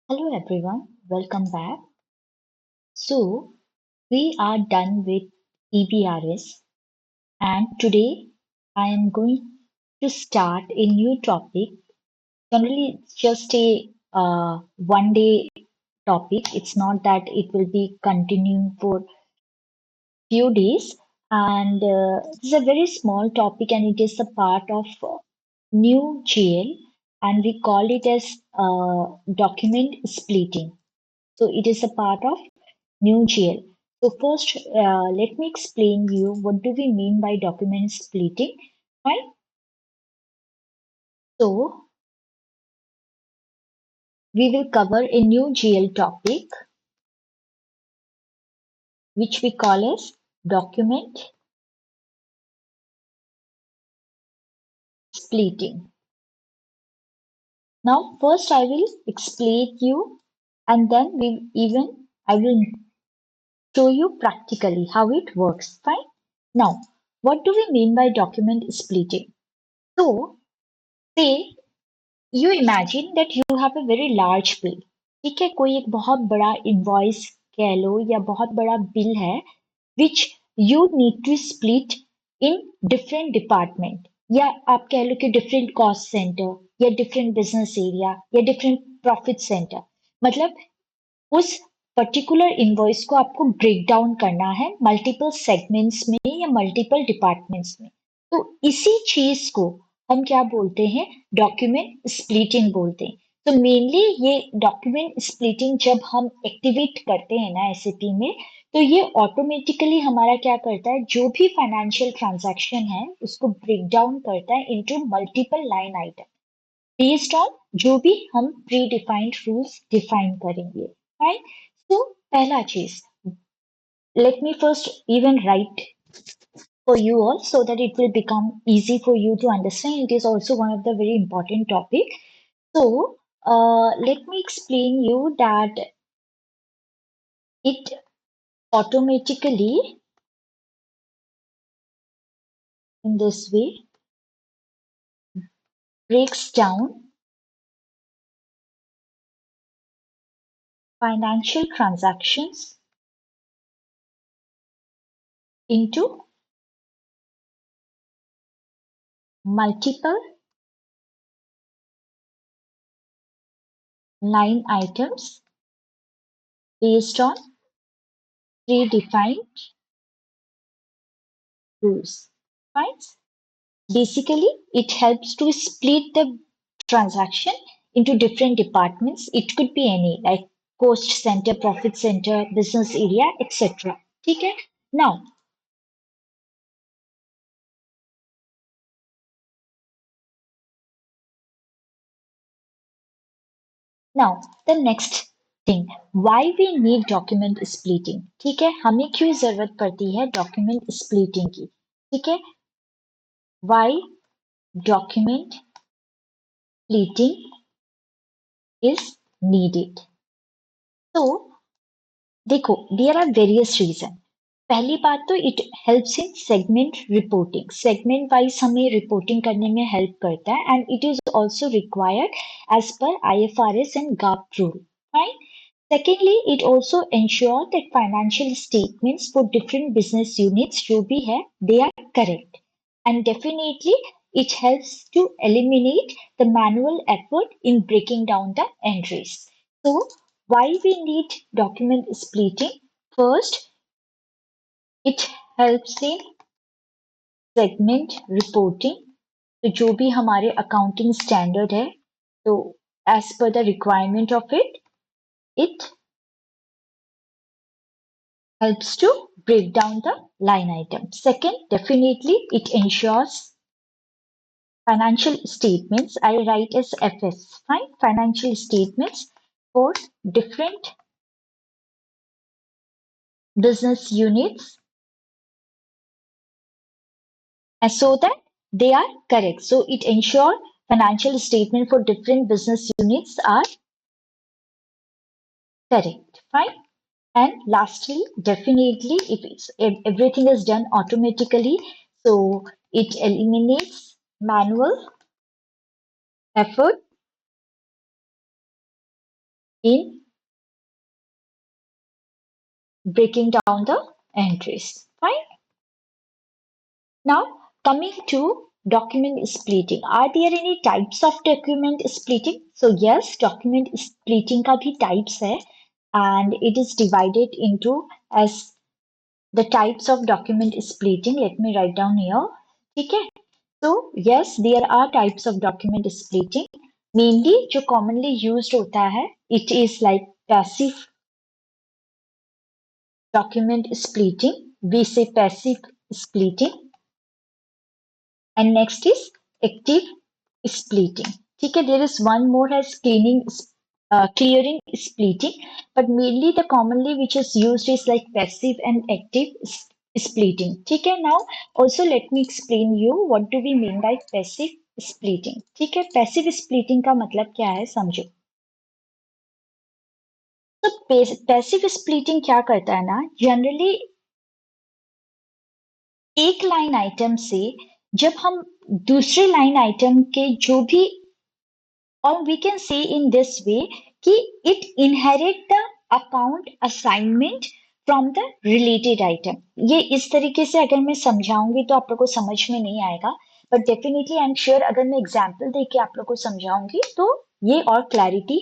Hello everyone, welcome back. So, we are done with EBRS and today I am going to start a new topic. Generally, it's just a one day topic. It's not that it will be continuing for few days. And It's a very small topic and it is a part of new GL and we call it as document splitting. So it is a part of new GL. So first, let me explain you what do we mean by document splitting, right? So we will cover a new GL topic, which we call as document splitting. Now, first I will explain you, and then I will show you practically how it works. Fine. Now, what do we mean by document splitting? So, say you imagine that you have a very large bill. ठीक है, कोई एक बहुत बड़ा invoice कह लो या बहुत बड़ा बिल है which you need to split in different department या आप कह लो कि different cost center या different business area या different profit center मतलब उस पर्टिकुलर इनवॉइस को आपको ब्रेक डाउन करना है मल्टीपल सेगमेंट्स में या मल्टीपल डिपार्टमेंट्स में। तो इसी चीज को हम क्या बोलते हैं? डॉक्यूमेंट स्प्लिटिंग बोलते हैं। तो मेनली ये डॉक्यूमेंट स्प्लिटिंग जब हम एक्टिवेट करते हैं ना एसएपी में, तो ये ऑटोमेटिकली हमारा क्या करता है, जो भी फाइनेंशियल ट्रांजैक्शन है उसको ब्रेक डाउन करता है into multiple line item based on जो भी हम प्री डिफाइंड रूल्स डिफाइन करेंगे। फाइन। सो पहला चीज, let me first even write for you all so that it will become easy for you to understand. It is also one of the very important topic. So let me explain you that it automatically in this way breaks down financial transactions into multiple line items based on predefined rules. Right? Basically, it helps to split the transaction into different departments. It could be any like cost center, profit center, business area, etc. ठीक है? Now the next thing, why we need document splitting? ठीक है? हमें क्यों जरूरत पड़ती है document splitting की? ठीक है? Why document splitting is needed? तो देखो, देयर आर वेरियस रीजन। पहली बात तो it helps in segment reporting, segment wise हमें रिपोर्टिंग करने में हेल्प करता है and it is also required as per IFRS and GAAP rule. Right. Secondly, it also ensure that financial statements for different business units जो भी है they are correct, and definitely it helps to eliminate the manual effort in breaking down the entries. So why we need document splitting? First, it helps in segment reporting. तो जो भी हमारे accounting standard है, तो as per the requirement of it, it helps to break down the line item. Second, definitely it ensures financial statements. I write as FS, fine, financial statements for different business units and so that they are correct. So it ensures financial statement for different business units are correct. Fine. And lastly, definitely, if everything is done automatically, so it eliminates manual effort in breaking down the entries. Fine. Now, coming to document splitting. Are there any types of document splitting? So yes, document splitting का भी types है and it is divided into as the types of document splitting. Let me write down here. ठीक है? So yes, there are types of document splitting. Mainly जो commonly used होता है, it is like passive document splitting. We say passive splitting. And next is active splitting. ठीक है, there is one more as clearing splitting, but mainly the commonly which is used is like passive and active splitting. ठीक है, now also let me explain you what do we mean by passive splitting. ठीक है, passive splitting का मतलब क्या है समझो. तो पैसिव स्प्लिटिंग क्या करता है ना, जनरली एक लाइन आइटम से जब हम दूसरे लाइन आइटम के जो भी, और वी कैन से इन दिस वे कि it inherit the account assignment from the related item. ये इस तरीके से अगर मैं समझाऊंगी तो आप लोग को समझ में नहीं आएगा, but definitely I am sure अगर मैं एग्जाम्पल देके आप लोग को समझाऊंगी तो ये और क्लैरिटी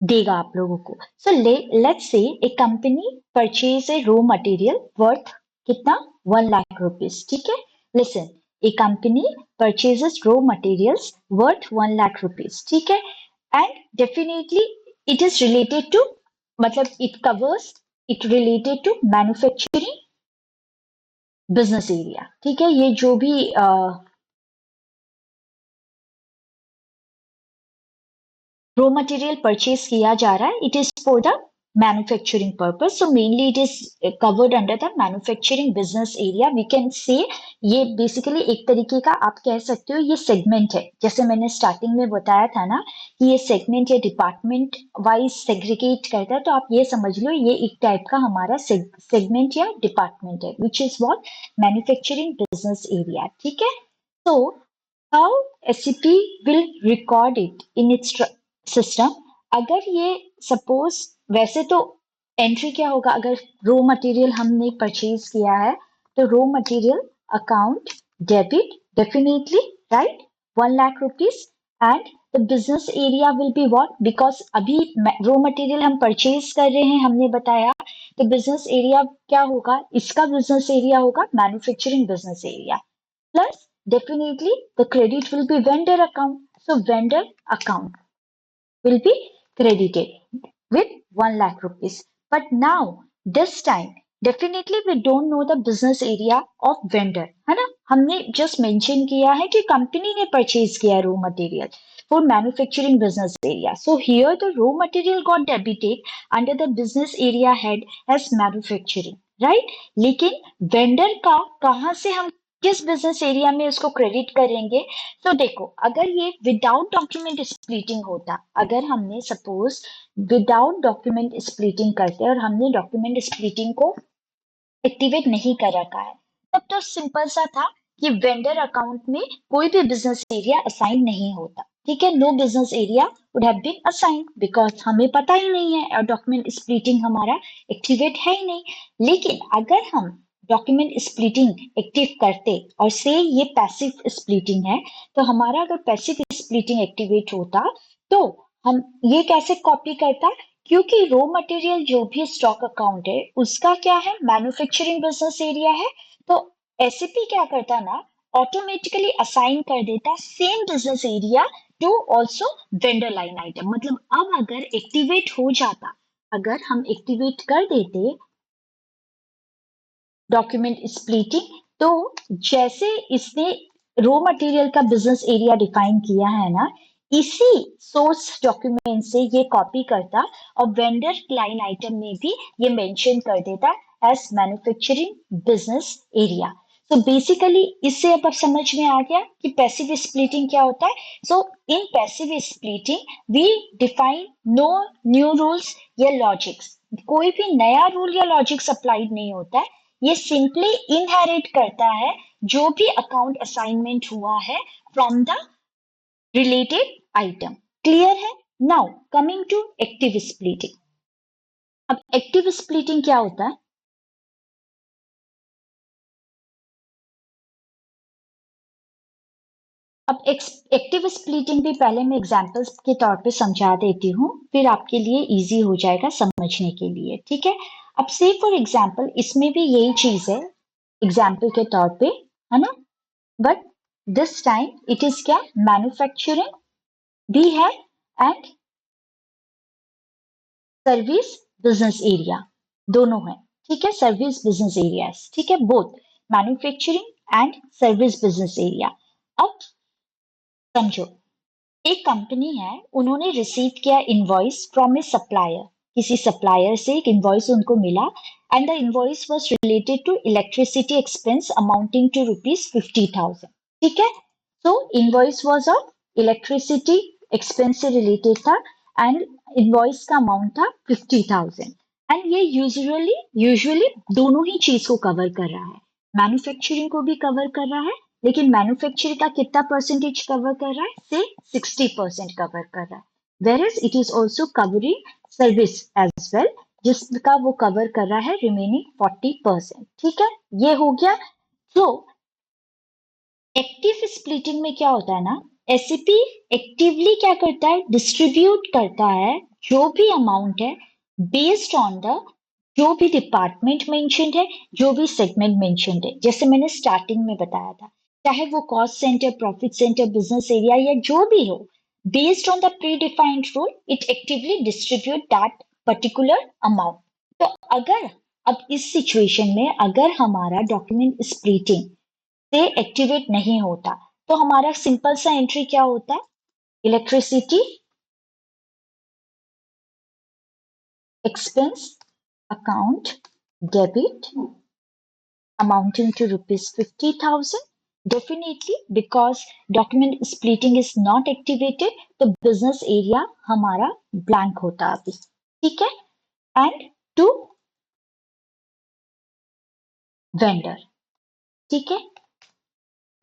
देगा आप लोगों को. So let's say a company purchase a raw material worth कितना, 1 लाख रुपीज. ठीक है, listen, a company purchases raw materials worth 1 lakh rupees. ठीक है, and definitely it is related to, मतलब it covers, it related to manufacturing business area. ठीक है, ये जो भी रॉ मटेरियल परचेज किया जा रहा है, it is for the manufacturing purpose. So mainly it is covered under the manufacturing business area. We can say ये बेसिकली एक तरीके का आप कह सकते हो ये सेगमेंट है. जैसे मैंने स्टार्टिंग में बताया था ना कि ये सेगमेंट या डिपार्टमेंट वाइज सेग्रीगेट करता है, तो आप ये समझ लो ये एक टाइप का हमारा सेगमेंट या डिपार्टमेंट है, which is what, manufacturing business area. ठीक है, so how SCP will record it in its system. अगर ये सपोज, वैसे तो एंट्री क्या होगा, अगर रॉ मटेरियल हमने परचेज किया है तो raw material account debit definitely, right, 1 lakh rupees. And the business area will be what, because अभी रॉ मटेरियल हम परचेज कर रहे हैं, हमने बताया, तो बिजनेस एरिया क्या होगा, इसका बिजनेस एरिया होगा manufacturing business area. Plus definitely the credit will be vendor account. So vendor account will be credited with 1 lakh rupees. But now, this time, definitely we don't know the business area of vendor. है ना, हमने just mention किया है कि company ने purchase किया raw material for manufacturing business area. So here the raw material got debited under the business area head as manufacturing, right? लेकिन vendor का कहाँ से हम किस बिजनेस एरिया में उसको क्रेडिट करेंगे. तो देखो, अगर ये विदाउट डॉक्यूमेंट स्प्लिटिंग होता, अगर हमने सपोज विदाउट डॉक्यूमेंट स्प्लिटिंग करते और हमने डॉक्यूमेंट स्प्लिटिंग को एक्टिवेट नहीं कर रखा है, तब तो सिंपल सा था कि वेंडर अकाउंट में कोई भी बिजनेस एरिया असाइन नहीं होता. ठीक है, no business area would have been assign because हमें पता ही नहीं है और डॉक्यूमेंट स्प्लिटिंग हमारा एक्टिवेट है ही नहीं. लेकिन अगर हम डॉक्यूमेंट स्प्लिटिंग एक्टिव करते और से ये पैसिव स्प्लिटिंग है, तो हमारा अगर पैसिव स्प्लिटिंग एक्टिवेट होता तो हम ये कैसे कॉपी करता, क्योंकि रॉ मटेरियल जो भी स्टॉक अकाउंट है उसका क्या है, मैन्युफैक्चरिंग बिजनेस एरिया है. तो एसएपी क्या करता ना, ऑटोमेटिकली असाइन कर देता same business area to also vendor line item. मतलब अब अगर एक्टिवेट हो जाता, अगर हम एक्टिवेट कर देते डॉक्यूमेंट स्प्लिटिंग, तो जैसे इसने रॉ मटेरियल का बिजनेस एरिया डिफाइन किया है ना, इसी सोर्स डॉक्यूमेंट से ये कॉपी करता और वेंडर लाइन आइटम में भी ये मेंशन कर देता एज मैन्युफैक्चरिंग बिजनेस एरिया. तो बेसिकली इससे अब समझ में आ गया कि पैसिव स्प्लिटिंग क्या होता है. So in passive splitting we define no new rules या लॉजिक्स. कोई भी नया रूल या लॉजिक्स अप्लाइड नहीं होता है, ये सिंपली इनहेरिट करता है जो भी अकाउंट असाइनमेंट हुआ है from the related item. Clear है? Now coming to active splitting. अब एक्टिव स्प्लिटिंग क्या होता है? अब एक्टिव स्प्लिटिंग भी पहले मैं एग्जांपल्स के तौर पे समझा देती हूँ, फिर आपके लिए इजी हो जाएगा समझने के लिए, ठीक है? अब से फॉर एग्जांपल इसमें भी यही चीज है एग्जांपल के तौर पे, है ना? But this time it is क्या? मैन्युफैक्चरिंग भी है एंड सर्विस बिजनेस एरिया, दोनों है, ठीक है? सर्विस बिजनेस एरियाज, ठीक है? Both manufacturing and service business area. अब समझो, एक कंपनी है, उन्होंने रिसीव किया इनवॉइस फ्रॉम ए सप्लायर, किसी सप्लायर से एक इनवॉइस उनको मिला and the invoice was related to electricity expense amounting to ₹50,000, ठीक है? So invoice was of electricity expense से रिलेटेड था एंड इनवॉइस का अमाउंट था 50,000। एंड ये यूजुअली यूजुअली दोनों ही चीज को कवर कर रहा है, मैन्युफैक्चरिंग को भी कवर कर रहा है, लेकिन मैन्युफैक्चरिंग का कितना परसेंटेज कवर कर रहा है? से 60% कवर कर रहा है, where as it is also covering service as well, जिसका वो कवर कर रहा है रिमेनिंग 40%, ठीक है? ये हो गया। तो एक्टिव स्प्लिटिंग में क्या होता है ना, एसएपी एक्टिवली क्या करता है? डिस्ट्रीब्यूट करता है जो भी अमाउंट है बेस्ड ऑन द जो भी डिपार्टमेंट मेंशन्ड है, जो भी सेगमेंट मेंशन्ड है, जैसे मैंने स्टार्टिंग में बताया था, चाहे वो cost centre, profit centre, business area या जो भी हो, based on the pre defined rule it actively distribute that particular amount. तो अगर अब इस सिचुएशन में अगर हमारा डॉक्यूमेंट स्प्लिटिंग से एक्टिवेट नहीं होता, तो हमारा सिंपल सा एंट्री क्या होता है? Electricity expense account debit amounting to ₹50,000. Definitely, because document splitting is not activated, तो business area हमारा blank होता अभी, ठीक है? And to vendor, ठीक है?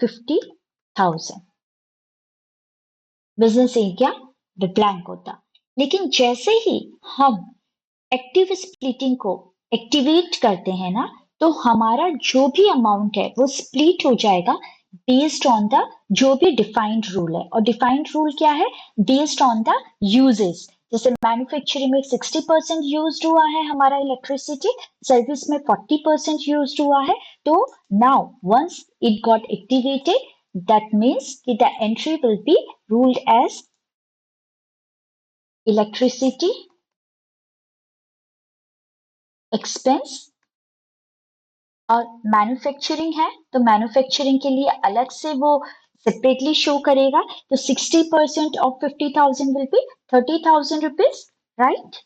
50,000 बिजनेस एरिया ब्लैंक होता। लेकिन जैसे ही हम एक्टिव स्प्लिटिंग को एक्टिवेट करते हैं ना, तो हमारा जो भी अमाउंट है वो स्प्लिट हो जाएगा बेस्ड ऑन द जो भी डिफाइंड रूल है। और डिफाइंड रूल क्या है? Based on the uses. जैसे मैन्युफैक्चरिंग में 60% यूज हुआ है हमारा इलेक्ट्रिसिटी, सर्विस में 40% यूज हुआ है। तो now once it got activated, that means कि the entry will be ruled as electricity expense. और मैन्युफैक्चरिंग है तो मैन्युफैक्चरिंग के लिए अलग से वो सेपरेटली शो करेगा, तो 60% of 50,000 will be 30,000 rupees, right?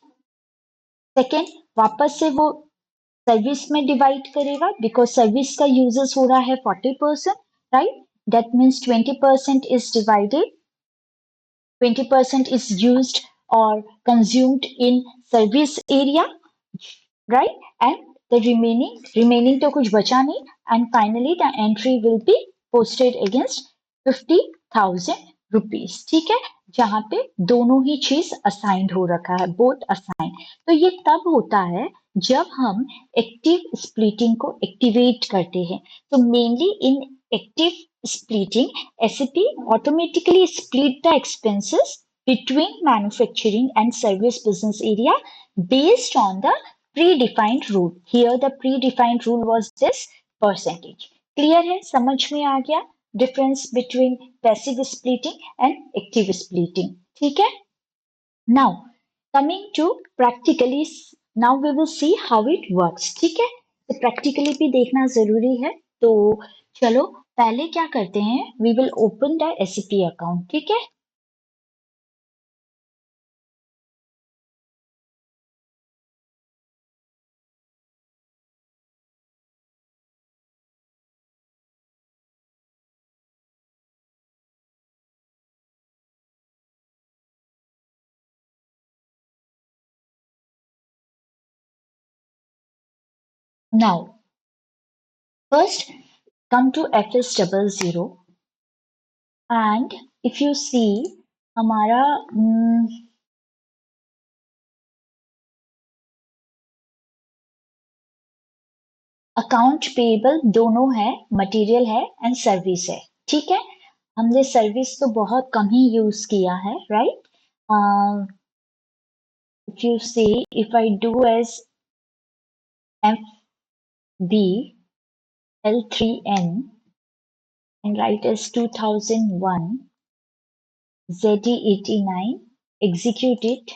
Second, वापस से वो सर्विस में डिवाइड करेगा, बिकॉज सर्विस का यूजेस हो रहा है 40%, right? That means 20% is divided, 20% is used or consumed in service area, right? And the remaining तो कुछ बचा नहीं, and finally the entry will be posted against 50,000 rupees, ठीक है? जहां पे दोनों ही चीज असाइंड हो रखा है, बोथ असाइंड। तो ये तब होता है जब हम एक्टिव स्प्लिटिंग को एक्टिवेट करते हैं। तो mainly in active splitting, SAP automatically split the expenses between manufacturing and service business area based on the predefined rule. Here the predefined rule was this percentage. Clear है? समझ में आ गया difference between passive splitting and active splitting. ठीक है? Now coming to practically, now we will see how it works. ठीक है? तो practically भी देखना जरूरी है। तो चलो पहले क्या करते हैं, we will open the SP account, ठीक है? Now first come to FS00 and if you see हमारा अकाउंट पेएबल दोनों है, मटेरियल है एंड सर्विस है, ठीक है। हमने सर्विस तो बहुत कम ही यूज किया है, right. If you say if I do as FB L3N and write as 2001 ZE89, execute it,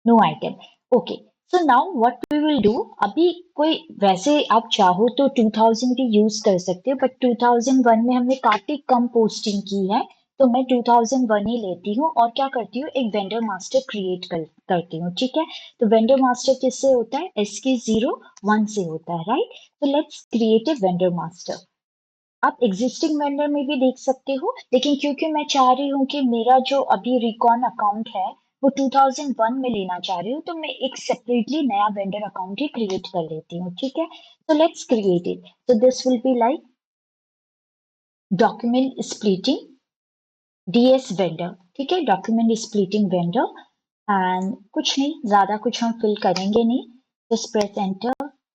no item. Okay, so now what we will do, अभी कोई वैसे आप चाहो तो 2000 भी यूज कर सकते हो, बट 2001 में हमने काफी कम पोस्टिंग की है, तो मैं 2001 ही लेती हूँ और क्या करती हूँ, एक वेंडर मास्टर क्रिएट करती हूँ, ठीक है। तो वेंडर मास्टर किससे होता है, SK01 से होता है, राइट। तो let's create a vendor master. आप एग्जिस्टिंग वेंडर में भी देख सकते हो, लेकिन क्योंकि मैं चाह रही हूँ कि मेरा जो अभी रिकॉन अकाउंट है वो 2001 में लेना चाह रही हूँ, तो मैं एक सेपरेटली नया वेंडर अकाउंट ही क्रिएट कर लेती हूँ, ठीक है। तो लेट्स क्रिएट इट। तो this will be like document splitting DS vendor, ठीक है, डॉक्यूमेंट स्प्लिटिंग वेंडर। एंड कुछ नहीं, ज्यादा कुछ हम फिल करेंगे नहीं, just press enter,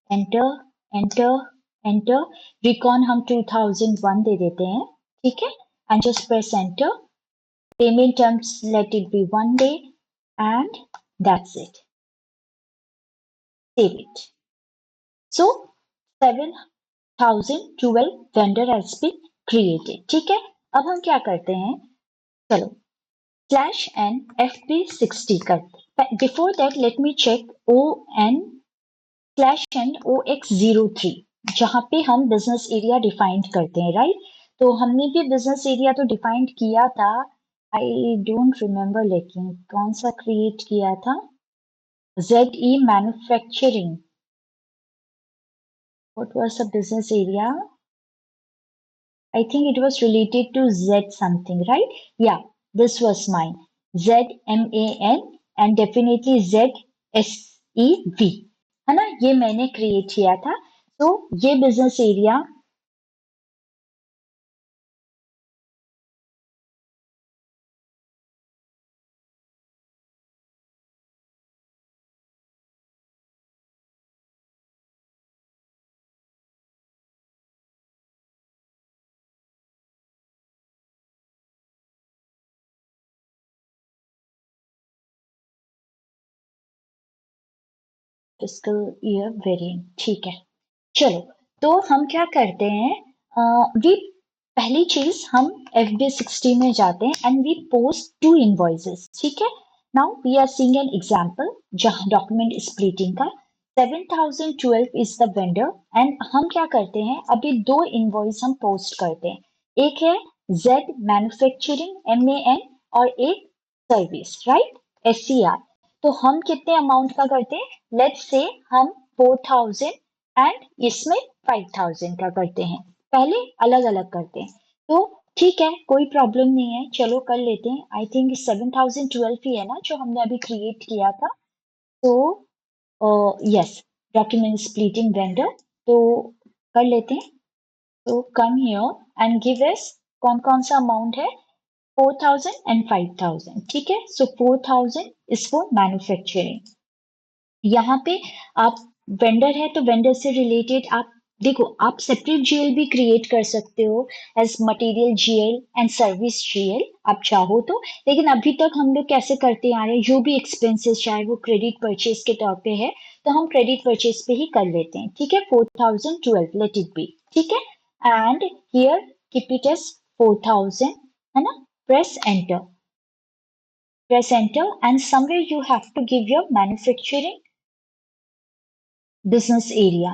enter, enter, enter. Recon हम 2001 दे देते हैं, ठीक है, and just press enter. Payment terms late it B 1 day and that's it. Save it. So 7012 vendor has been created, ठीक है। अब हम क्या करते हैं, चलो /n/fp60 करते। Before that let me check ON/n/OX03, जहां पे हम बिजनेस एरिया डिफाइंड करते हैं, राइट। तो हमने भी बिजनेस एरिया तो डिफाइंड किया था, आई डोंट रिमेम्बर, लेकिन कौन सा क्रिएट किया था, ZE manufacturing, what was the business area, I think it was related to Z something, right? Yeah, this was mine. ZMAN and definitely ZSEV, है ना, ये मैंने क्रिएट किया था। तो ये business area fiscal year variant, ठीक है। चलो, तो हम क्या करते हैं, वी पहली चीज हम FB60 में जाते हैं एंड वी पोस्ट 2 invoices, ठीक है। Now we are seeing an example जहां डॉक्यूमेंट स्प्लिटिंग का 7012 इज द वेंडर एंड हम क्या करते हैं, अभी 2 invoice हम पोस्ट करते हैं, एक है Z मैन्युफैक्चरिंग MAN और एक सर्विस, राइट, SCR। तो हम कितने अमाउंट का करते हैं, लेट्स से हम 4000 एंड इसमें 5000 का करते हैं, पहले अलग अलग करते हैं। तो ठीक है, कोई प्रॉब्लम नहीं है, चलो कर लेते हैं। आई थिंक 7012 ही है ना जो हमने अभी क्रिएट किया था। तो यस, डॉक्यूमेंट स्प्लिटिंग वेंडर, तो कर लेते हैं। तो come here and give us कौन कौन सा अमाउंट है, 4000 एंड 5000, ठीक है। सो 4000 इज फॉर मैन्युफैक्चरिंग। यहाँ पे आप वेंडर है तो वेंडर से रिलेटेड आप देखो, आप सेपरेट GL भी क्रिएट कर सकते हो as material GL and service GL, आप चाहो तो। लेकिन अभी तक हम लोग कैसे करते आ रहे हैं, जो भी एक्सपेंसेस चाहे वो क्रेडिट परचेज के तौर पे है, तो हम क्रेडिट परचेज पे ही कर लेते हैं, ठीक है। 4012 लेट इट बी, ठीक है। And here keep it as 4000, है ना। Press enter, press enter, and somewhere you have to give your manufacturing business area.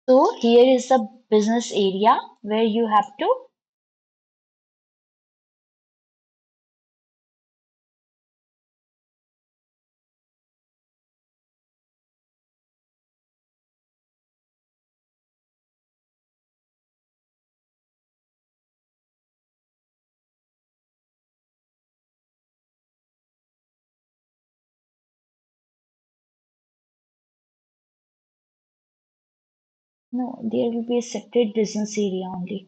So here is the business area where you have to, no, there will be a separate business area only.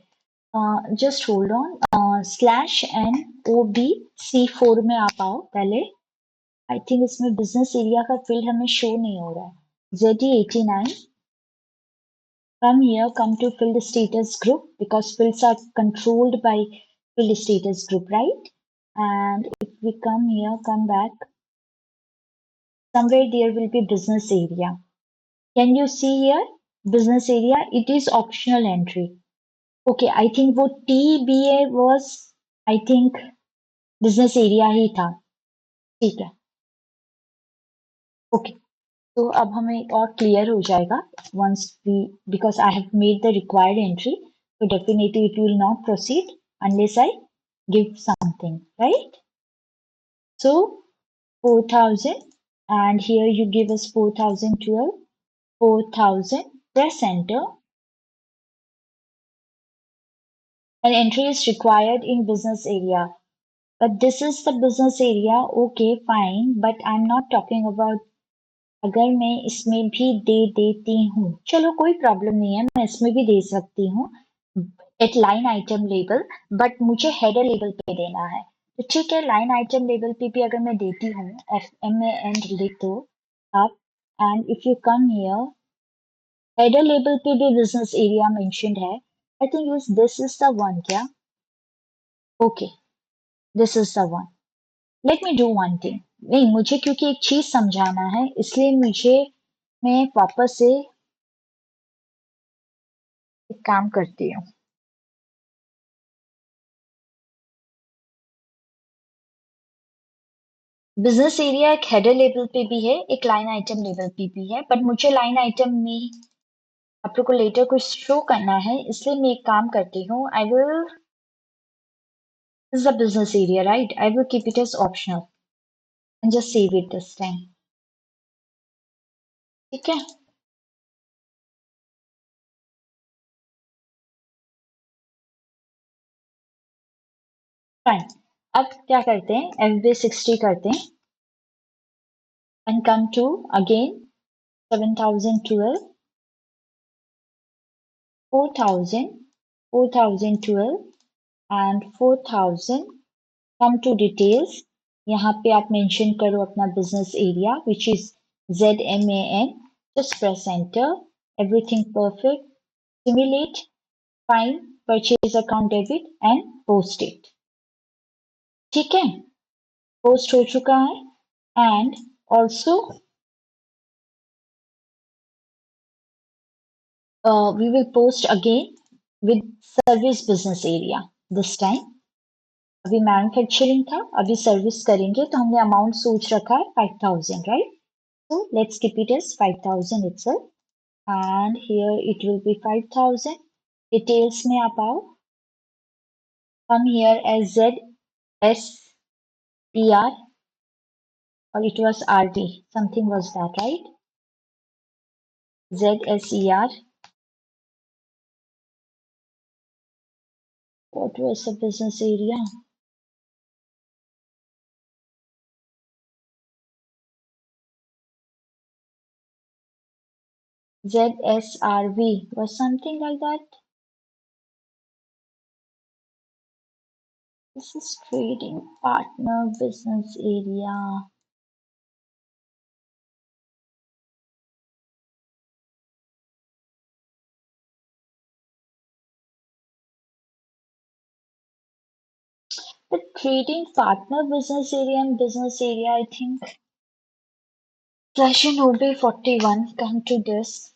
Just hold on slash N O B C4 में आप आओ पहले। I think इसमें business area का field हमें show नहीं हो रहा है। ZE89, come here, come to field status group because fields are controlled by field status group, right? And if we come here, come back, somewhere there will be business area. Can you see here? Business area, it is optional entry. Okay, I think वो TBA was, I think business area ही था। ठीक है, okay. तो अब हमें और clear हो जाएगा once we, because I have made the required entry, so definitely it will not proceed unless I give something, right? So 4,000, and here you give us 4,012, 4,000, press enter. An entry is required in business area, but this is the business area, okay, fine, but I'm not talking about अगर मैं इसमें भी दे देती हूँ, चलो कोई problem नहीं है, मैं इसमें भी दे सकती हूँ एट लाइन आइटम लेबल, बट मुझे हेडर लेबल पे देना है। तो ठीक है, लाइन आइटम लेबल पे भी अगर मैं देती हूँ, FMAN लिख दो आप, and if you come here, header label पे भी बिजनेस एरिया मेंशन्ड है। I think this is the one क्या? Okay, this is the one. Let me do one thing. नहीं, मुझे क्योंकि एक चीज समझाना है, इसलिए मैं वापस से एक काम करती हूँ। बिजनेस एरिया एक हेडर लेवल पे भी है, एक लाइन आइटम लेवल पे भी है, बट मुझे लाइन आइटम में आप लोग को लेटर कुछ शो करना है, इसलिए मैं एक काम करती हूँ। I will, this is the business area, right? I will keep it as optional and just save it this time. ठीक है, फाइन। अब क्या करते हैं, FB60 करते हैं and come to again 7,012, 4,000, 4,012 and 4,000। Come to details, यहाँ पे आप मेंशन करो अपना business area which is ZMAN, just press enter, everything perfect, simulate, find purchase account debit and post it। ठीक है, पोस्ट हो चुका है and also we will post again with service business area this time। अभी manufacturing था, अभी service करेंगे, तो हमने अमाउंट सोच रखा है 5,000, right? So let's keep it as 5,000 itself, and here it will be 5,000। Details में आप आओ, come here as ZSER, or it was RD, something was that, right? ZSER, what was the business area? ZSRV was something like that. This is trading partner business area. The trading partner business area and business area, I think. Session OB41, come to this.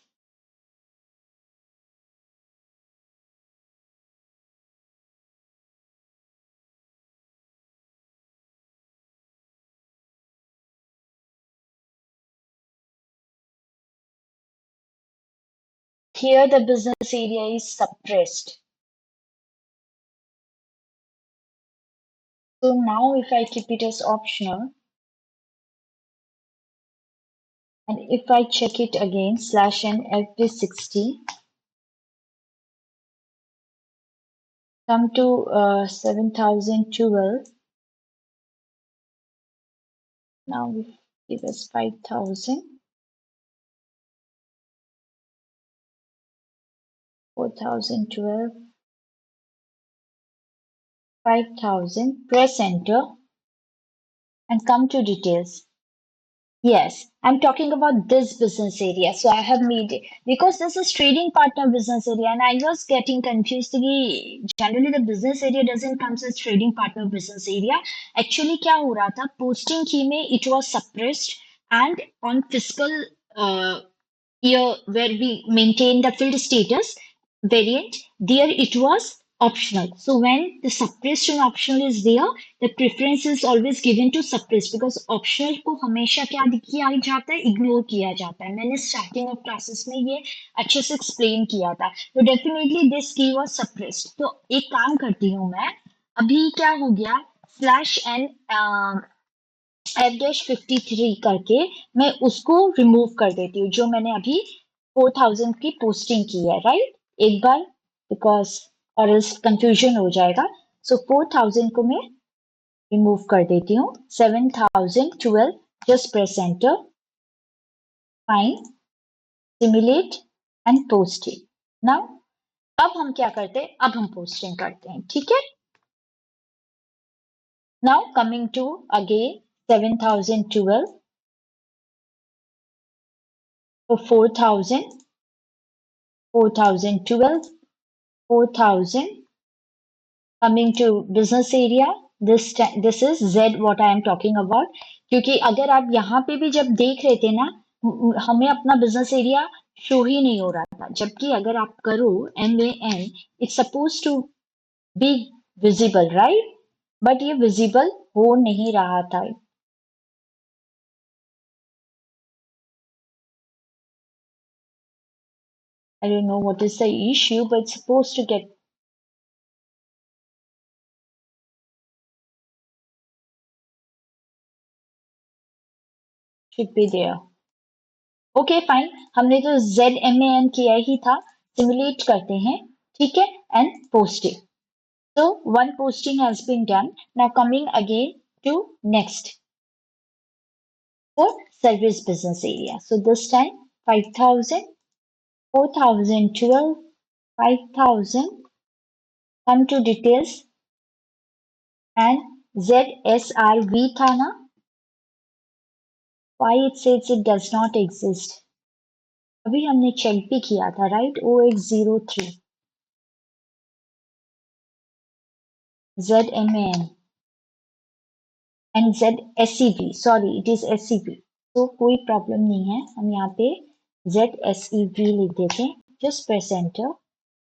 Here the business area is suppressed. So now if I keep it as optional, and if I check it again, slash n FB60, come to 7,012, now we give us 5,000, 4,012, 5,000, press enter and come to details. Yes, I'm talking about this business area. So I have made it because this is trading partner business area, and I was getting confused. कि Generally, the business area doesn't come as trading partner business area. Actually, क्या हो रहा था? Posting key में it was suppressed, and on fiscal uh, year where we maintain the field status variant, there it was optional. So when the suppressed and optional is there, the preference is always given to suppressed because optional को हमेशा क्या किया जाता है, ignore किया जाता है. मैंने स्टार्टिंग ऑफ क्लासेस में ये अच्छे से एक्सप्लेन किया था. तो डेफिनेटली दिस की वाज सप्रेस्ड. तो एक काम करती हूँ मैं, अभी क्या हो गया, स्लैश एन F-53 करके मैं उसको रिमूव कर देती हूँ जो मैंने अभी 4,000 की पोस्टिंग की है, राइट? एक बार, बिकॉज और इस कंफ्यूजन हो जाएगा. सो 4,000 को मैं रिमूव कर देती हूँ. 7,012 just press enter, fine, simulate and posting. Now अब हम क्या करते हैं, अब हम पोस्टिंग करते हैं, ठीक है. Now coming to again 7,012 for 4,000, 4,012, 4,000. Coming to business area, this is Z what I am talking about. क्योंकि अगर आप यहाँ पे भी जब देख रहे थे ना, हमें अपना बिजनेस एरिया शो ही नहीं हो रहा था. जबकि अगर आप करो MAN, it's suppose to be visible, right? But ये विजिबल हो नहीं रहा था. I don't know what is the issue, but it's supposed to get should be there. Okay fine, हमने तो ZMAN किया ही था. सिमुलेट करते हैं, ठीक है, and post it. So one posting has been done. Now coming again to next for service business area. So this time 5,000, 4,012, 5,000. Come to details and ZSRV था ना? Why it says it does not exist? अभी हमने check भी किया था, right? 0803 ZMAN and ZSEV. Sorry, it is SEV. तो कोई problem नहीं है, हम यहाँ पे ZSEV लिख देते हैं. Just press enter,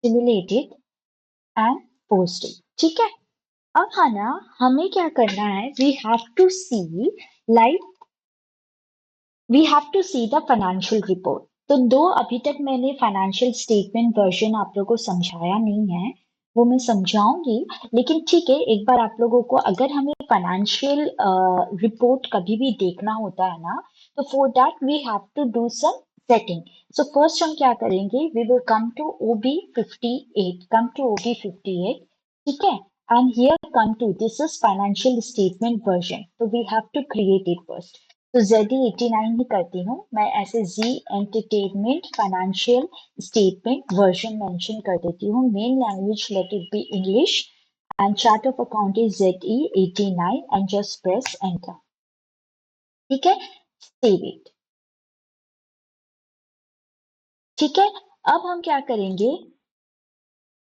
simulate it and post it, ठीक है. अब है ना, हमें क्या करना है, we have to see, like we have to see the financial report. तो दो अभी तक मैंने फाइनेंशियल स्टेटमेंट वर्जन आप लोगों को समझाया नहीं है, वो मैं समझाऊंगी. लेकिन ठीक है, एक बार आप लोगों को अगर हमें फाइनेंशियल रिपोर्ट कभी भी देखना होता है ना, तो for that we have to do some setting. So first हम क्या करेंगे, we will come to OB58, come to OB58, ठीक है. And here come to, this is financial statement version, तो we have to create it first. तो ZD89 ही करती हूँ मैं, ऐसे Z entertainment financial statement version mention कर देती हूँ. Main language let it be English and chart of account is ZE89 and just press enter, ठीक है. सेव इट, ठीक है. अब हम क्या करेंगे,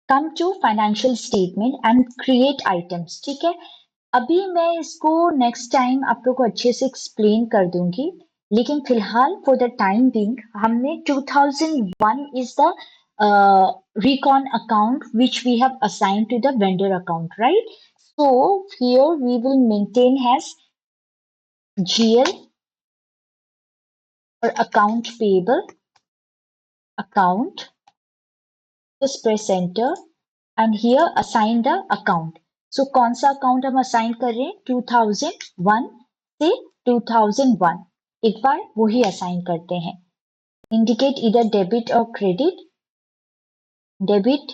come to financial statement and create items, ठीक है. अभी मैं इसको नेक्स्ट टाइम आप लोग को अच्छे से एक्सप्लेन कर दूंगी. लेकिन फिलहाल फॉर द टाइम बिंग हमने 2001 is the recon account which we have assigned to the vendor account, right? So here we will maintain as GL or account payable account. Just press enter and here assign the account. So कौन सा account हम assign कर रहे हैं, 2001 से 2001, एक बार वही assign करते हैं. इंडिकेट इधर डेबिट और क्रेडिट, डेबिट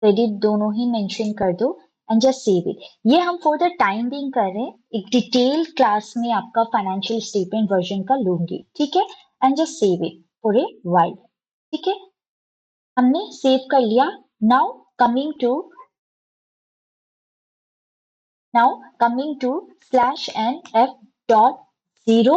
क्रेडिट दोनों ही मेंशन कर दो एंड जस्ट सेव इट. ये हम फॉर द टाइम बिंग कर रहे हैं, एक डिटेल क्लास में आपका फाइनेंशियल स्टेटमेंट वर्जन का लूंगी, ठीक है. And just save it for a while, ठीक है. हमने सेव कर लिया. Now coming to Now coming to slash n f dot 0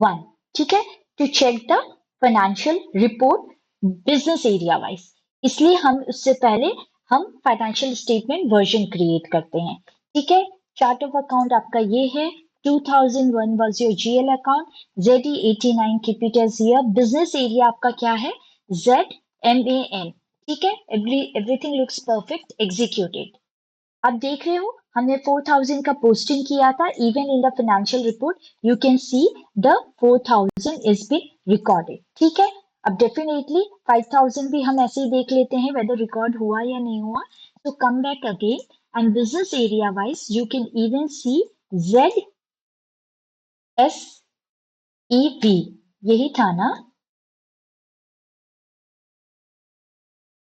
1, ठीक है, to check the financial report business area wise. इसलिए हम उससे पहले हम फाइनेंशियल स्टेटमेंट वर्जन क्रिएट करते हैं। ठीक है, चार्ट ऑफ अकाउंट आपका ये है, 2001 was your GL account, ZE89 keep it as here, business area आपका क्या है, ZMAN। ठीक है, एवरीथिंग लुक्स परफेक्ट, एग्जीक्यूटेड। आप देख रहे हो हमने 4000 का पोस्टिंग किया था, even in the financial report you can see the 4000 is been recorded. ठीक है, अब डेफिनेटली 5000 भी हम ऐसे ही देख लेते हैं वेदर रिकॉर्ड हुआ या नहीं हुआ। तो come back again and business area wise you can even see ZSEV, यही था ना,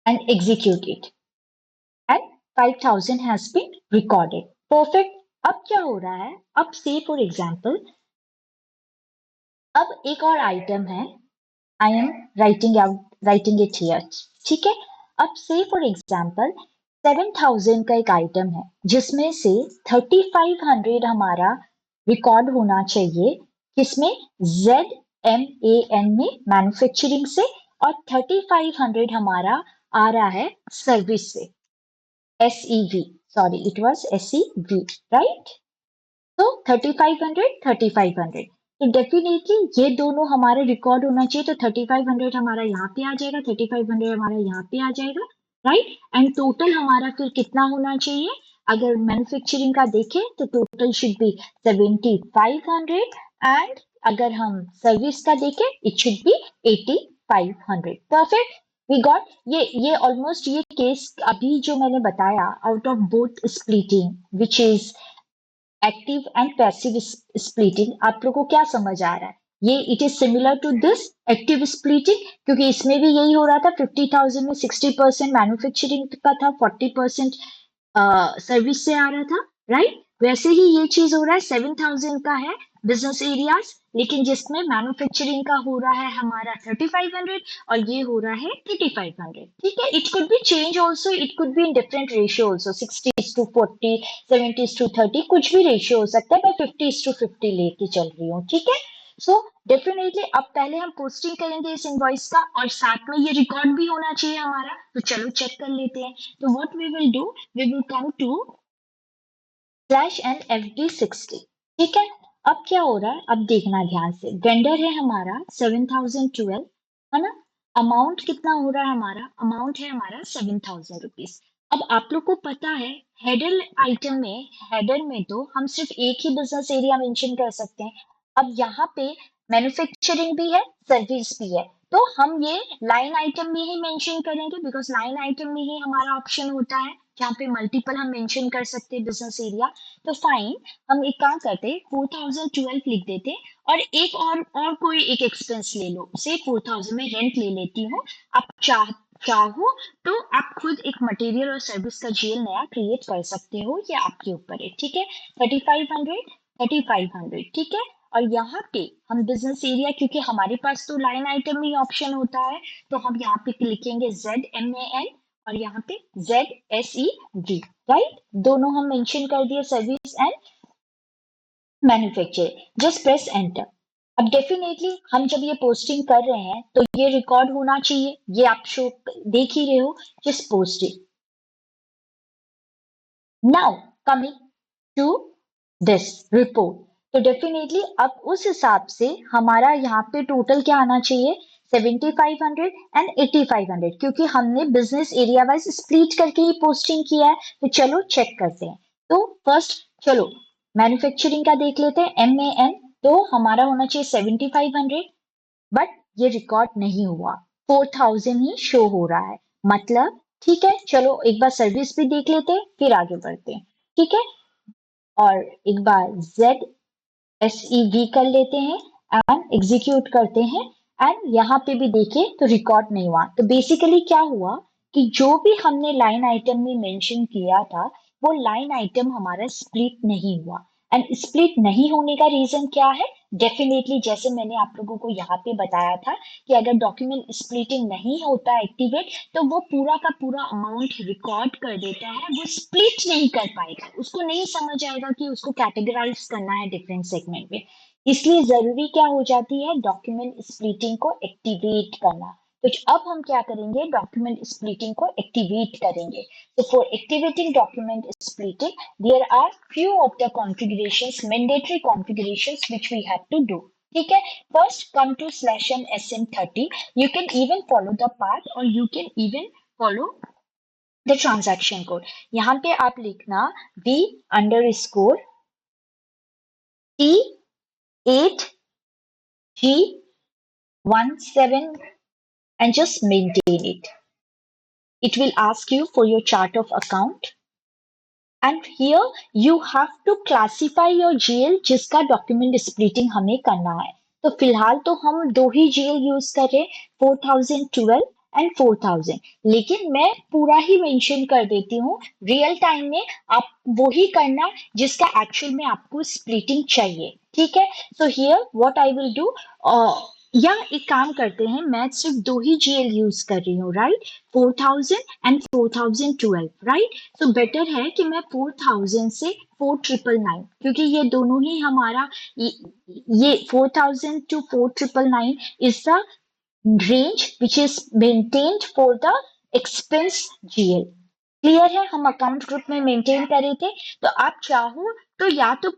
and executed and 5000 has been recorded. Perfect. अब क्या हो रहा है, अब say for example, अब एक और आइटम है, I am writing it here. ठीक है, अब say for example 7000 का एक आइटम है जिसमें से 3500 हमारा रिकॉर्ड होना चाहिए, किसमें, ZMAN में, मैन्युफैक्चरिंग से, और 3500 हमारा आ रहा है सर्विस से, SEV, sorry, it was SEV, right? तो 3500 तो डेफिनेटली ये दोनों हमारे रिकॉर्ड होना चाहिए। तो 3500 हमारा यहाँ पे आ जाएगा, 3500 हमारा यहाँ पे आ जाएगा, राइट। एंड टोटल हमारा फिर कितना होना चाहिए, अगर मैन्युफैक्चरिंग का देखें तो टोटल शुड बी 7500, एंड अगर हम सर्विस का देखें it should be 8500। Perfect, we got. ये ऑलमोस्ट ये केस अभी जो मैंने बताया out of both splitting which is active and passive splitting, आप लोगों को क्या समझ आ रहा है, ये it is similar to this active splitting, क्योंकि इसमें भी यही हो रहा था, 50,000 में 60% मैन्युफैक्चरिंग का था, 40% सर्विस से आ रहा था, राइट। वैसे ही ये चीज हो रहा है, 7,000 का है बिजनेस एरियाज, लेकिन जिसमें मैन्युफैक्चरिंग का हो रहा है हमारा 3500 और ये हो रहा है 3500। ठीक है, it could be change also, it could be in different ratio also, 60:40, 70:30, कुछ भी रेशियो हो सकता है, मैं 50:50 लेके चल रही हूँ। ठीक है, सो डेफिनेटली अब पहले हम पोस्टिंग करेंगे इस इनवॉइस का, और साथ में ये रिकॉर्ड भी होना चाहिए हमारा, तो चलो चेक कर लेते हैं। तो what we will do, we will come to /NFD60। ठीक है, अब क्या हो रहा है, अब देखना ध्यान से, वेंडर है हमारा 7012, है ना, अमाउंट कितना हो रहा है हमारा, अमाउंट है हमारा 7000 रुपीज। अब आप लोग को पता है हेडर आइटम में, हेडर में तो हम सिर्फ एक ही बिजनेस एरिया मेंशन कर सकते हैं। अब यहाँ पे मैन्युफैक्चरिंग भी है, सर्विस भी है, तो हम ये लाइन आइटम में ही मेंशन करेंगे, बिकॉज लाइन आइटम में ही हमारा ऑप्शन होता है जहाँ पे मल्टीपल हम मेंशन कर सकते हैं बिजनेस एरिया। तो फाइन, हम एक काम करते, 4012 लिख देते, और एक और कोई एक एक्सपेंस ले लो, से 4000 में रेंट ले लेती हूँ। आप चाहो तो आप खुद एक मटेरियल और सर्विस का जीएल नया क्रिएट कर सकते हो, ये आपके ऊपर है। ठीक है, 3500, ठीक है, और यहाँ पे हम बिजनेस एरिया, क्योंकि हमारे पास तो लाइन आइटम में ही ऑप्शन होता है, तो हम यहाँ पे लिखेंगे ZMAN और यहाँ पे ZSEV, राइट, दोनों हम मेंशन कर दिए, service and manufacture. Just press enter. अब डेफिनेटली हम जब ये पोस्टिंग कर रहे हैं तो ये रिकॉर्ड होना चाहिए, ये आप शो देख ही रहे हो, just posting. Now coming to this report, तो डेफिनेटली अब उस हिसाब से हमारा यहाँ पे टोटल क्या आना चाहिए, 7500 एंड 8500, क्योंकि हमने बिजनेस एरिया वाइज स्प्लिट करके ही पोस्टिंग किया है। तो चलो चेक करते हैं। तो फर्स्ट चलो मैन्युफैक्चरिंग का देख लेते हैं, MAN, तो हमारा होना चाहिए 7500, बट ये रिकॉर्ड नहीं हुआ, 4000 ही शो हो रहा है, मतलब ठीक है, चलो एक बार सर्विस भी देख लेते हैं फिर आगे बढ़ते हैं। ठीक है, और एक बार ZSEV कर लेते हैं एंड एग्जीक्यूट करते हैं, एंड यहाँ पे भी देखिए तो रिकॉर्ड नहीं हुआ। तो बेसिकली क्या हुआ कि जो भी हमने लाइन आइटम में मेंशन किया था वो लाइन आइटम हमारा स्प्लिट नहीं हुआ, एंड स्प्लिट नहीं होने का रीजन क्या है, डेफिनेटली जैसे मैंने आप लोगों को यहाँ पे बताया था कि अगर डॉक्यूमेंट स्प्लिटिंग नहीं होता एक्टिवेट तो वो पूरा का पूरा अमाउंट रिकॉर्ड कर देता है, वो स्प्लिट नहीं कर पाएगा, उसको नहीं समझ आएगा कि उसको कैटेगराइज करना है डिफरेंट सेगमेंट में। इसलिए जरूरी क्या हो जाती है, डॉक्यूमेंट स्प्लिटिंग को एक्टिवेट करना। तो अब हम क्या करेंगे, डॉक्यूमेंट स्प्लिटिंग को एक्टिवेट करेंगे। So for activating document splitting, there are few of the configurations, mandatory configurations which we have to do. ठीक है, first come to /n sm30. You can even follow the path or you can even follow the transaction code. यहाँ पे आप लिखना v underscore t8g17 and just maintain it. It will ask you for your chart of account. And here you have to classify your GL जिसका document splitting हमें करना है। तो फिलहाल तो हम दो ही GL यूज कर रहे, 4012 एंड 4000, लेकिन मैं पूरा ही मेंशन कर देती हूँ। रियल टाइम में आप वो ही करना जिसका एक्चुअल में आपको स्प्लिटिंग चाहिए। ठीक है, so here what I will do, या एक काम करते हैं, मैं सिर्फ दो ही GL यूज कर रही हूँ, राइट, 4000 एंड 4012, राइट। तो बेटर है कि मैं 4000 से 4999, क्योंकि ये दोनों ही हमारा ये 4000 to 4999 is the range which is maintained for the expense GL। Clear है, हम अकाउंट ग्रुप में मेंटेन कर रहे थे। तो आप चाहो तो या तो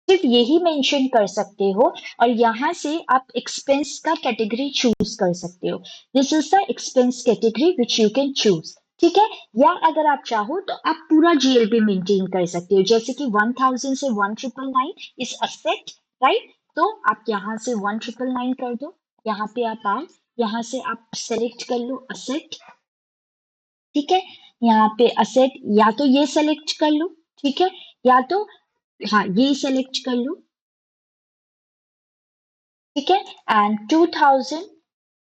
सिर्फ यही मेंशन कर सकते हो और यहाँ से आप एक्सपेंस का कैटेगरी चूज कर सकते हो। This is the expense category which you can choose. ठीक है, या अगर आप चाहो तो आप पूरा GL भी मेंटेन कर सकते हो, जैसे कि 1000 से 1999 इज असेट, राइट। तो आप यहाँ से 1999 कर दो, यहाँ पे आप आओ, यहाँ से आप सेलेक्ट कर लो असेट। ठीक है, यहाँ पे असेट या तो ये सेलेक्ट कर लो, ठीक है, या तो हाँ ये सेलेक्ट कर लो। ठीक है, and 2000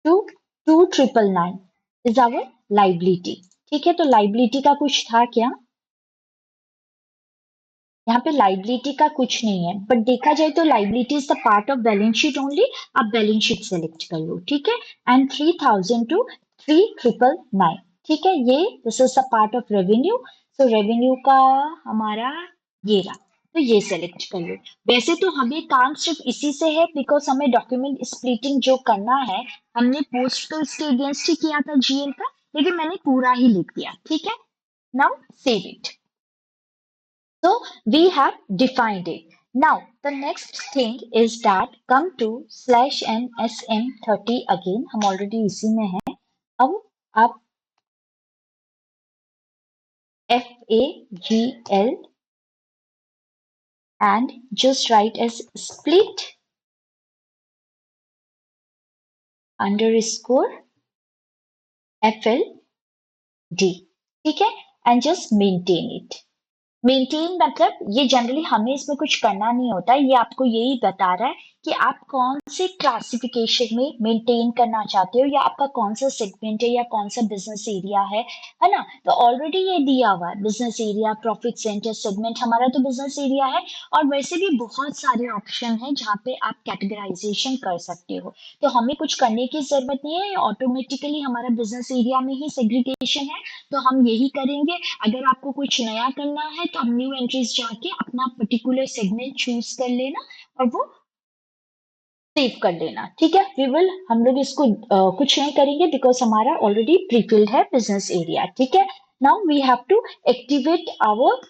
to 2999 is our liability. ठीक है, तो लाइबिलिटी का कुछ था क्या, यहाँ पे लाइबिलिटी का कुछ नहीं है, बट देखा जाए तो liability is the part of balance sheet only. आप बैलेंस शीट सेलेक्ट कर लो। ठीक है, एंड 3000 टू 3999, ठीक है, ये this is the part of revenue. So revenue का हमारा ये रहा, तो ये सेलेक्ट कर लो। वैसे तो हमें काम सिर्फ इसी से है, बिकॉज हमें डॉक्यूमेंट स्प्लिटिंग जो करना है, हमने पोस्ट तो इसके अगेंस्ट ही किया था GL का, लेकिन मैंने पूरा ही लिख दिया। ठीक है, now save it. So we have defined it. Now the next thing is that come to /n sm30 again, हम already इसी में हैं। अब आप FAGL and just write as split underscore FLD, ठीक है, and just maintain it. Maintain मतलब ये जनरली हमें इसमें कुछ करना नहीं होता, ये आपको यही बता रहा है कि आप कौन से क्लासिफिकेशन में मेंटेन करना चाहते हो, या आपका कौन सा सेगमेंट है, या कौन सा बिजनेस एरिया है ना। तो ऑलरेडी ये दिया हुआ है, business area, profit centre, segment, हमारा तो बिजनेस एरिया है। और वैसे भी बहुत सारे ऑप्शन है जहाँ पे आप कैटेगराइजेशन कर सकते हो, तो हमें कुछ करने की जरूरत नहीं है, ऑटोमेटिकली हमारा बिजनेस एरिया में ही सेग्रीगेशन है, तो हम यही करेंगे। अगर आपको कुछ नया करना है तो हम न्यू एंट्रीज जाके अपना पर्टिकुलर सेगमेंट चूज कर लेना और वो सेव कर लेना। ठीक है, वी विल, हम लोग इसको कुछ नहीं करेंगे बिकॉज हमारा ऑलरेडी प्रीफिल्ड है बिजनेस एरिया। ठीक है, now we have to activate our,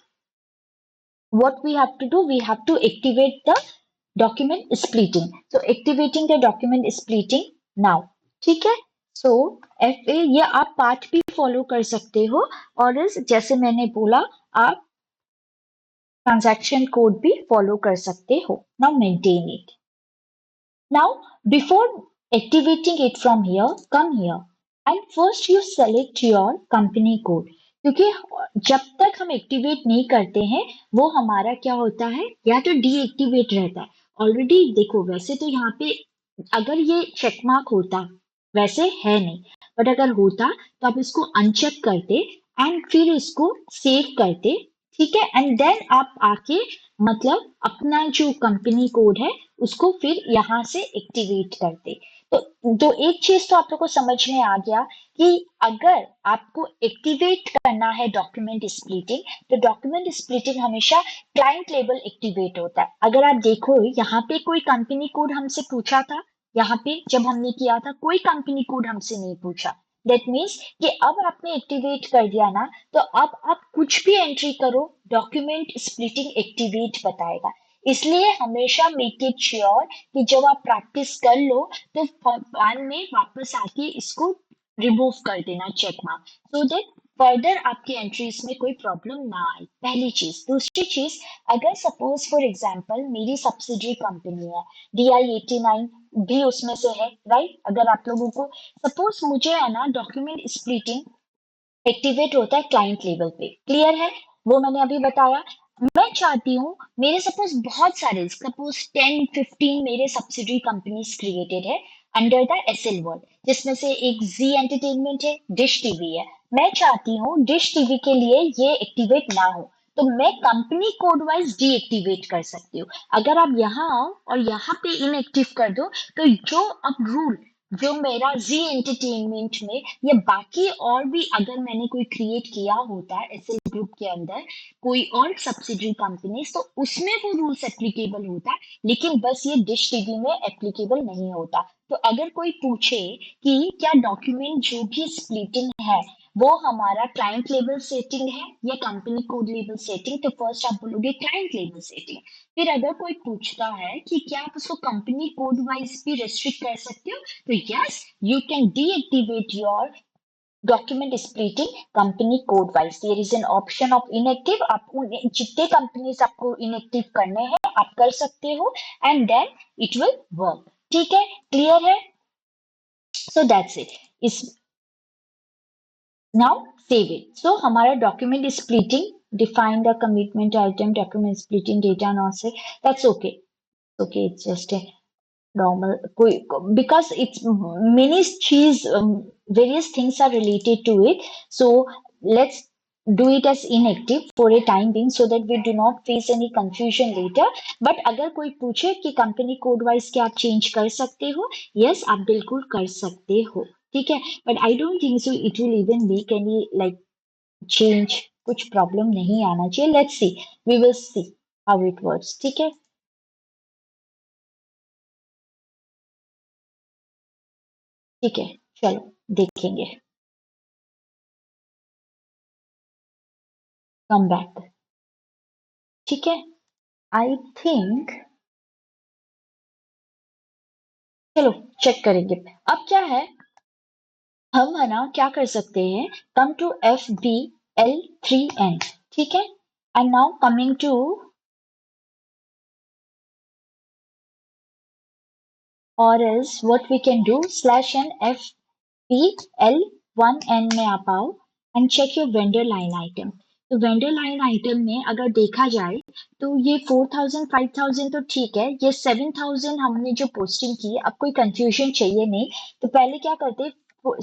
what we have to do, we have to activate the document splitting. So activating the document splitting now. ठीक है, so FA, ये आप part भी follow कर सकते हो, और इस जैसे मैंने बोला आप ट्रांजैक्शन कोड भी फॉलो कर सकते हो। Now maintain it. Now, before activating it from here, come here and first you select your company code, क्योंकि जब तक हम एक्टिवेट नहीं करते हैं वो हमारा क्या होता है, या तो डीएक्टिवेट रहता है। ऑलरेडी देखो, वैसे तो यहाँ पे अगर ये चेक मार्क होता, वैसे है नहीं, बट अगर होता तो आप इसको अनचेक करते एंड फिर इसको सेव करते। ठीक है, एंड देन आप आके मतलब अपना जो कंपनी कोड है उसको फिर यहाँ से एक्टिवेट करते। तो एक चीज तो आप लोग को समझ में आ गया कि अगर आपको एक्टिवेट करना है डॉक्यूमेंट स्प्लिटिंग, तो डॉक्यूमेंट स्प्लिटिंग हमेशा क्लाइंट लेवल एक्टिवेट होता है। अगर आप देखो यहाँ पे कोई कंपनी कोड हमसे पूछा था, यहाँ पे जब हमने किया था कोई कंपनी कोड हमसे नहीं पूछा। दैट मीन्स कि अब आपने एक्टिवेट कर दिया ना, तो अब आप कुछ भी एंट्री करो डॉक्यूमेंट स्प्लिटिंग एक्टिवेट बताएगा। इसलिए हमेशा मेक इट श्योर कि जब आप प्रैक्टिस कर लो तो बाद में वापस आके इसको रिमूव कर देना check mark, so that further आपकी एंट्रीज में कोई प्रॉब्लम ना आए। पहली चीज। दूसरी चीज, अगर सपोज फॉर एग्जांपल मेरी सब्सिडरी कंपनी है, DI 89 भी उसमें से है, राइट? अगर आप लोगों को सपोज मुझे है ना डॉक्यूमेंट स्प्लिटिंग एक्टिवेट होता है क्लाइंट लेवल पे, क्लियर है? वो मैंने अभी बताया। मैं चाहती हूँ मेरे सपोज बहुत सारे, सपोज 10 15 मेरे सब्सिडरी कंपनीज क्रिएटेड है अंडर द SL वर्ल्ड, जिसमें से एक जी एंटरटेनमेंट है, डिश टीवी है। मैं चाहती हूँ डिश टीवी के लिए ये एक्टिवेट ना हो, तो मैं कंपनी कोड वाइज डीएक्टिवेट कर सकती हूँ। अगर आप यहाँ आओ और यहाँ पे इनएक्टिव कर दो, तो जो अब रूल जो मेरा जी एंटरटेनमेंट में या बाकी और भी अगर मैंने कोई क्रिएट किया होता है एसएल ग्रुप के अंदर कोई और सब्सिडरी कंपनी, तो उसमें वो रूल्स एप्लीकेबल होता है, लेकिन बस ये डिश टीवी में एप्लीकेबल नहीं होता। तो अगर कोई पूछे कि क्या डॉक्यूमेंट जो भी स्प्लिटिंग है वो हमारा क्लाइंट लेवल सेटिंग है या कंपनी कोड लेवल सेटिंग, तो फर्स्ट आप बोलोगे क्लाइंट लेवल सेटिंग। फिर अगर कोई पूछता है कि क्या आप उसको कंपनी कोड वाइज भी रेस्ट्रिक्ट कर सकते हो, तो yes, you can deactivate your document splitting company code wise. There is an option of inactive, आप जितने कंपनीज आपको इनएक्टिव करने हैं आप कर सकते हो, and then it will work. ठीक है, क्लियर है? So that's it. इस नाउ सेव इट। सो हमारा document splitting, define the commitment item, document splitting data not say, that's okay. Okay, it's just a normal because it's many cheese, various things are related to it, so let's do it as inactive for a time being so that we do not face any confusion later. but अगर कोई पूछे कि company code wise क्या आप change कर सकते हो, yes आप बिल्कुल कर सकते हो, ठीक है। But I don't think so it will even make any like change, कुछ प्रॉब्लम नहीं आना चाहिए। Let's see, we will see how it works, ठीक है। ठीक है, चलो देखेंगे। कम बैक, ठीक है। आई थिंक, चलो चेक करेंगे। अब क्या है, हम है ना क्या कर सकते हैं, कम टू FBL3N, ठीक है। एंड नाउ कमिंग टू, और else what we can do, /n FBL1N में आप आओ and check your vendor line item. तो वेंडर लाइन आइटम में अगर देखा जाए तो ये 4000 5000 तो ठीक है, ये 7000 हमने जो पोस्टिंग की है, अब कोई कंफ्यूजन चाहिए नहीं। तो पहले क्या करते,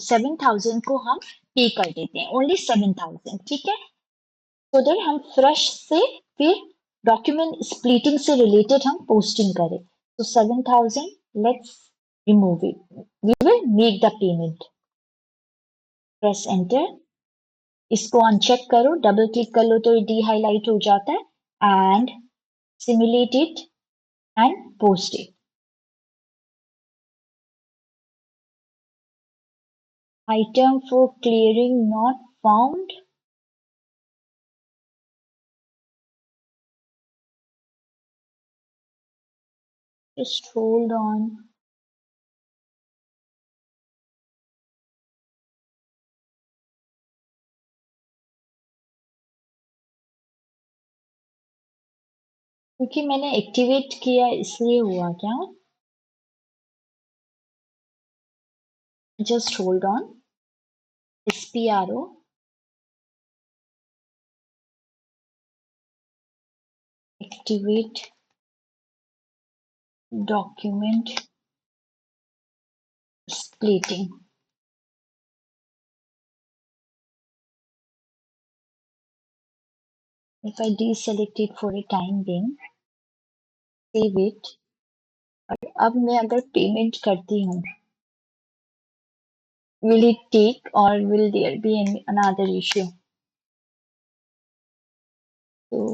7000 को हम पे कर देते हैं, ओनली 7000, ठीक है। सो दैट हम फ्रेश से फिर डॉक्यूमेंट स्प्लिटिंग से रिलेटेड हम पोस्टिंग करें। तो 7000, let's remove it, we will make the payment. Press enter, इसको अनचेक करो, डबल क्लिक कर लो तो ये डी हाईलाइट हो जाता है, and simulate it and post it. Item for clearing not found, just hold on. क्योंकि मैंने एक्टिवेट किया इसलिए हुआ क्या, just hold on. SPRO activate document splitting. If I deselect it for a time being, save it, और अब मैं अगर पेमेंट करती हूँ, will it take or will there be another issue? So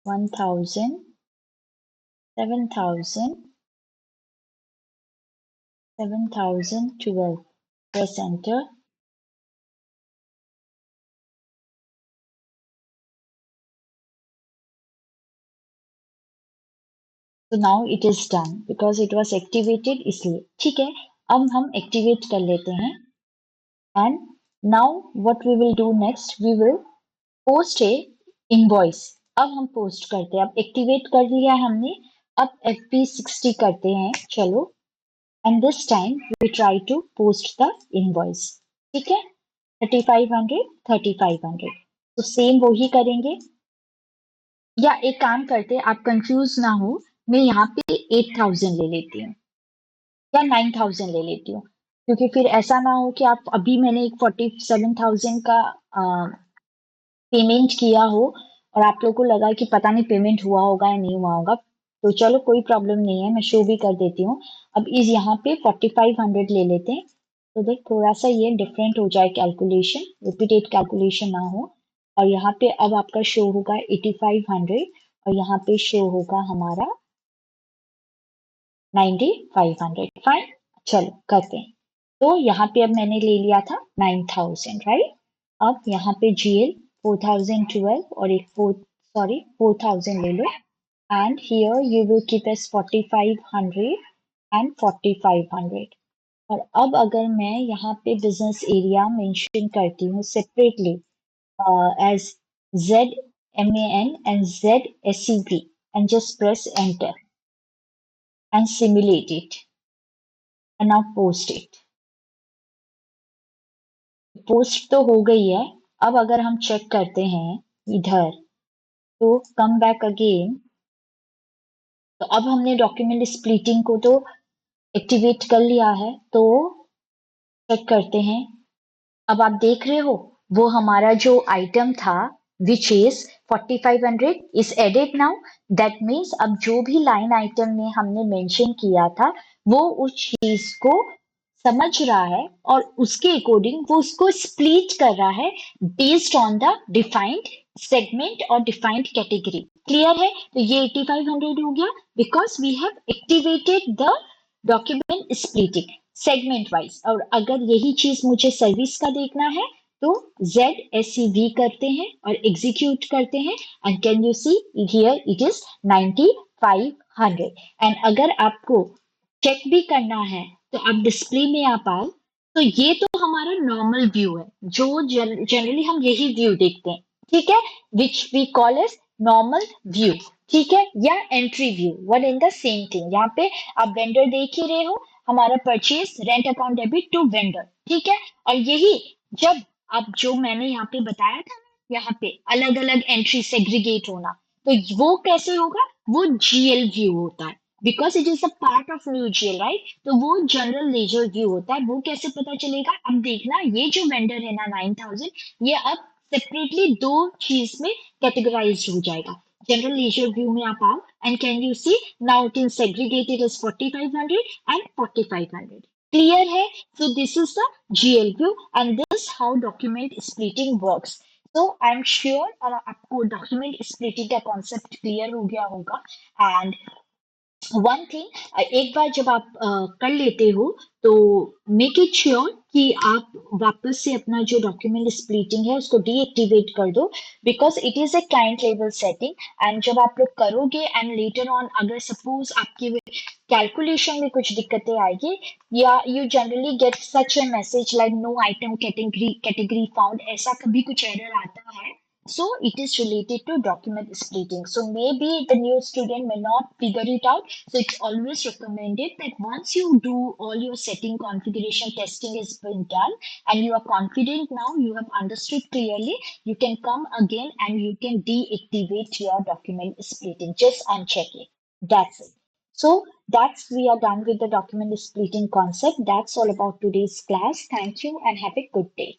1000, 7000, 7012. Press enter. So now it is done because it was activated इसलिए ठीक है. अब हम activate कर लेते हैं. And now what we will do next, we will post a invoice. अब हम post करते हैं. अब activate कर लिया हमने. अब FP60 करते हैं. चलो. And this time we try to post the invoice. ठीक है. 3500, 3500. तो same वही करेंगे. या एक काम करते, आप कंफ्यूज ना हो, मैं यहाँ पे 8000 ले लेती हूँ या 9000 ले लेती हूँ, क्योंकि फिर ऐसा ना हो कि आप अभी मैंने एक 47,000 का पेमेंट किया हो और आप लोगों को लगा कि पता नहीं पेमेंट हुआ होगा या नहीं हुआ होगा. तो चलो कोई प्रॉब्लम नहीं है, मैं शो भी कर देती हूँ. अब इस यहाँ पे 4500 ले लेते हैं. तो देख थोड़ा सा ये डिफरेंट हो जाए कैलकुलेशन, रिपीटेड कैलकुलेशन ना हो. और यहाँ पे अब आपका शो होगा 8500 और यहाँ पे शो होगा हमारा 9500. फाइन, चलो करते हैं. तो यहाँ पे अब मैंने ले लिया था 9000, राइट. अब यहाँ पे GL 4012 और एक 4000 ले लो. And here you will keep as 4500 and 4500. और अब अगर मैं यहाँ पे बिजनेस एरिया मेंशन करती हूँ separately as ZMAN and ZSEV and just press enter and simulate it and now post it. Post तो हो गई है. अब अगर हम चेक करते हैं इधर, तो कम बैक अगेन. तो अब हमने डॉक्यूमेंट स्प्लिटिंग को तो एक्टिवेट कर लिया है. तो चेक करते हैं. अब आप देख रहे हो वो हमारा जो आइटम था which is 4500 is added now. That means अब जो भी लाइन आइटम में हमने मेंशन किया था वो उस चीज को समझ रहा है और उसके अकॉर्डिंग वो उसको स्प्लिट कर रहा है based on the defined segment और डिफाइंड कैटेगरी. क्लियर है. तो ये 8500 हो गया because we have activated the document splitting segment wise. और अगर यही चीज मुझे सर्विस का देखना है तो ZSEV करते हैं और एग्जीक्यूट करते हैं. And can you see here it is 9500. And अगर आपको चेक भी करना है तो आप डिस्प्ले में आप आओ. तो ये तो हमारा नॉर्मल व्यू है जो जनरली हम यही व्यू देखते हैं. ठीक है. Which we call as normal view. ठीक है. या entry view, one in the same thing. यहाँ पे आप वेंडर देख ही रहे हो, हमारा purchase rent account debit to vendor. ठीक है. और यही जब अब जो मैंने यहाँ पे बताया था, यहाँ पे अलग अलग एंट्री सेग्रीगेट होना, तो वो कैसे होगा, वो GL व्यू होता है because it is a part of new GL, right. तो वो जनरल लेजर व्यू होता है. वो कैसे पता चलेगा, अब देखना ये जो वेंडर है ना 9000, ये अब सेपरेटली दो चीज में कैटेगराइज हो जाएगा. जनरल लेजर व्यू में आप आओ and can you see now it is segregated as 4500 and 4500. Clear है. So this is the GL view and this is how document splitting works. So I'm sure आपको document splitting का concept clear हो गया होगा. And one thing, एक बार जब आप कर लेते हो तो मेक इट श्योर कि आप वापस से अपना जो डॉक्यूमेंट स्प्लिटिंग है उसको डीएक्टिवेट कर दो because it is a client level setting. And जब आप लोग करोगे एंड लेटर ऑन अगर सपोज आपकी कैलकुलेशन में कुछ दिक्कतें आएगी या you generally get such a message like no item category found, ऐसा कभी कुछ एरर आता है. So it is related to document splitting. So maybe the new student may not figure it out. So it's always recommended that once you do all your setting configuration testing has been done and you are confident now, you have understood clearly, you can come again and you can deactivate your document splitting. Just uncheck it. That's it. So that's we are done with the document splitting concept. That's all about today's class. Thank you and have a good day.